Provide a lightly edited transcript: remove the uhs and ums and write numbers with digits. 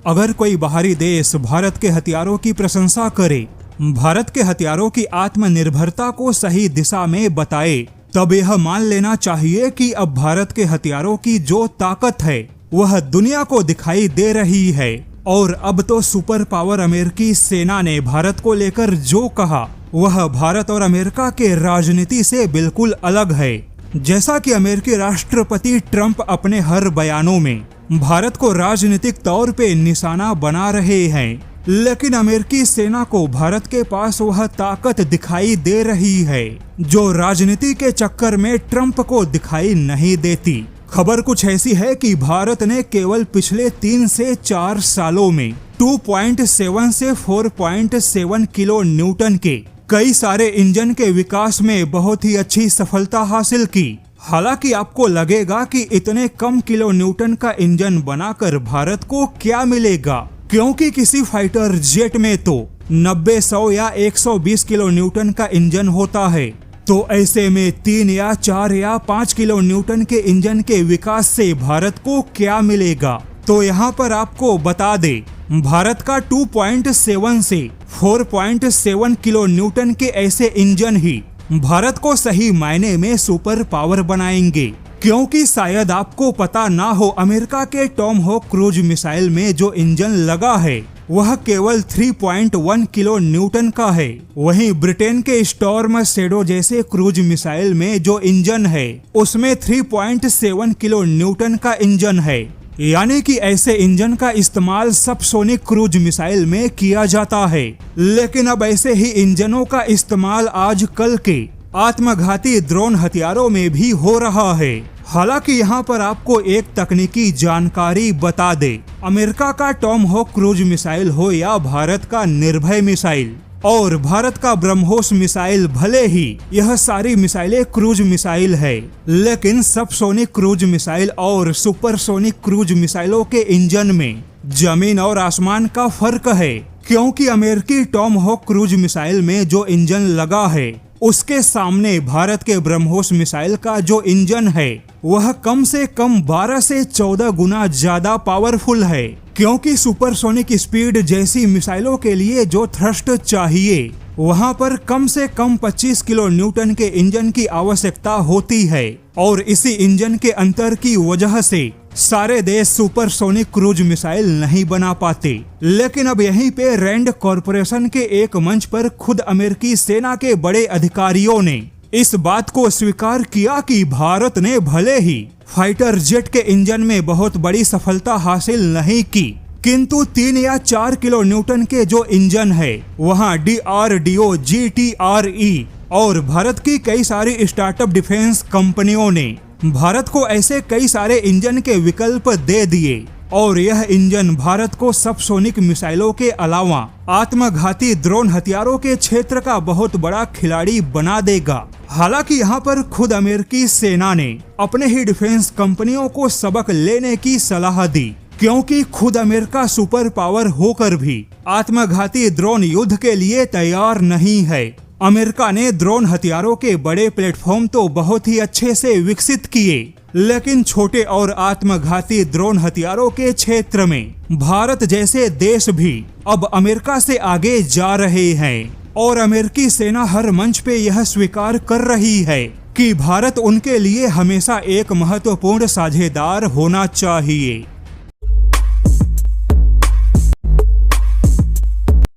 अगर कोई बाहरी देश भारत के हथियारों की प्रशंसा करे, भारत के हथियारों की आत्मनिर्भरता को सही दिशा में बताए, तब यह मान लेना चाहिए कि अब भारत के हथियारों की जो ताकत है वह दुनिया को दिखाई दे रही है। और अब तो सुपर पावर अमेरिकी सेना ने भारत को लेकर जो कहा वह भारत और अमेरिका के राजनीति से बिल्कुल अलग है। जैसा कि अमेरिकी राष्ट्रपति ट्रंप अपने हर बयानों में भारत को राजनीतिक तौर पे निशाना बना रहे हैं, लेकिन अमेरिकी सेना को भारत के पास वह ताकत दिखाई दे रही है जो राजनीति के चक्कर में ट्रंप को दिखाई नहीं देती। खबर कुछ ऐसी है कि भारत ने केवल पिछले 3 से 4 सालों में 2.7 से 4.7 किलो न्यूटन के कई सारे इंजन के विकास में बहुत ही अच्छी सफलता हासिल की। हालांकि आपको लगेगा कि इतने कम किलो न्यूटन का इंजन बनाकर भारत को क्या मिलेगा, क्योंकि किसी फाइटर जेट में तो 90, 100 या 120 किलो न्यूटन का इंजन होता है। तो ऐसे में 3 या 4 या 5 किलो न्यूटन के इंजन के विकास से भारत को क्या मिलेगा। तो यहाँ पर आपको बता दे, भारत का 2.7 से 4.7 किलो न्यूटन के ऐसे इंजन ही भारत को सही मायने में सुपर पावर बनाएंगे। क्योंकि शायद आपको पता ना हो, अमेरिका के टॉमहॉक क्रूज मिसाइल में जो इंजन लगा है वह केवल 3.1 किलो न्यूटन का है। वहीं ब्रिटेन के स्टॉर्म शैडो जैसे क्रूज मिसाइल में जो इंजन है उसमें 3.7 किलो न्यूटन का इंजन है। यानी कि ऐसे इंजन का इस्तेमाल सबसोनिक क्रूज मिसाइल में किया जाता है। लेकिन अब ऐसे ही इंजनों का इस्तेमाल आजकल के आत्मघाती ड्रोन हथियारों में भी हो रहा है। हालांकि यहाँ पर आपको एक तकनीकी जानकारी बता दे, अमेरिका का टॉमहॉक क्रूज मिसाइल हो या भारत का निर्भय मिसाइल और भारत का ब्रह्मोस मिसाइल, भले ही यह सारी मिसाइलें क्रूज मिसाइल है, लेकिन सबसोनिक क्रूज मिसाइल और सुपरसोनिक क्रूज मिसाइलों के इंजन में जमीन और आसमान का फर्क है। क्योंकि अमेरिकी टॉमहॉक क्रूज मिसाइल में जो इंजन लगा है उसके सामने भारत के ब्रह्मोस मिसाइल का जो इंजन है वह कम से कम 12 से 14 गुना ज्यादा पावरफुल है। क्योंकि सुपरसोनिक स्पीड जैसी मिसाइलों के लिए जो थ्रस्ट चाहिए वहां पर कम से कम 25 किलो न्यूटन के इंजन की आवश्यकता होती है। और इसी इंजन के अंतर की वजह से सारे देश सुपरसोनिक क्रूज मिसाइल नहीं बना पाते। लेकिन अब यहीं पे रैंड कॉरपोरेशन के एक मंच पर खुद अमेरिकी सेना के बड़े अधिकारियों ने इस बात को स्वीकार किया कि भारत ने भले ही फाइटर जेट के इंजन में बहुत बड़ी सफलता हासिल नहीं की, किंतु 3 या 4 किलो न्यूटन के जो इंजन है वहां DRDO, GTRE और भारत की कई सारी स्टार्टअप डिफेंस कंपनियों ने भारत को ऐसे कई सारे इंजन के विकल्प दे दिए। और यह इंजन भारत को सबसोनिक मिसाइलों के अलावा आत्मघाती ड्रोन हथियारों के क्षेत्र का बहुत बड़ा खिलाड़ी बना देगा। हालांकि यहाँ पर खुद अमेरिकी सेना ने अपने ही डिफेंस कंपनियों को सबक लेने की सलाह दी, क्योंकि खुद अमेरिका सुपर पावर होकर भी आत्मघाती ड्रोन युद्ध के लिए तैयार नहीं है। अमेरिका ने ड्रोन हथियारों के बड़े प्लेटफॉर्म तो बहुत ही अच्छे से विकसित किए, लेकिन छोटे और आत्मघाती ड्रोन हथियारों के क्षेत्र में भारत जैसे देश भी अब अमेरिका से आगे जा रहे हैं। और अमेरिकी सेना हर मंच पे यह स्वीकार कर रही है कि भारत उनके लिए हमेशा एक महत्वपूर्ण साझेदार होना चाहिए।